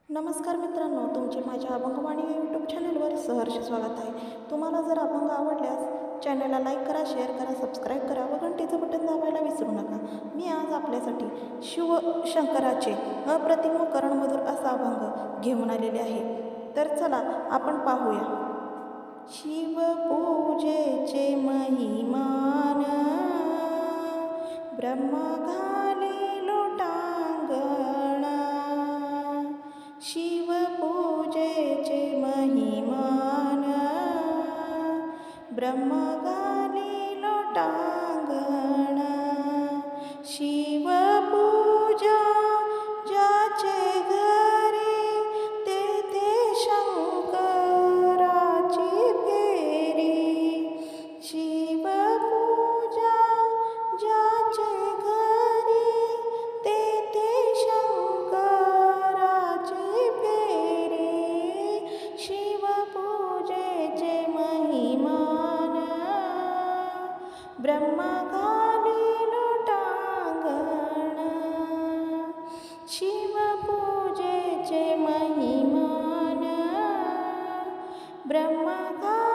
नमस्कार मित्रांनो, तुमचे माझ्या अभंगवाणी या यूट्यूब चॅनलवर सहर्ष स्वागत आहे. तुम्हाला जर अभंग आवडल्यास चॅनलला लाईक करा, शेअर करा, सबस्क्राईब करा व घंटीचं बटन दाबायला विसरू नका. मी आज आपल्यासाठी शिवशंकराचे अप्रतिम करणमधुर असा अभंग घेऊन आलेले आहे. तर चला आपण पाहूया. शिवपूजेचे महिमान ब्रह्म घाली लोटांगणा. शिवपूजेचे महिमान ब्रह्म घाली लोटांगणा. शिवपूजा ज्याचे घरी तेथे शंकराची फेरी. शिवपूजा ज्याचे घरी तेथे शंकराची फेरी. शिवपूजेचे महिमान ब्रह्म घाली लोटांगणा. शिवपूजेचे महिमान ब्रह्म घाली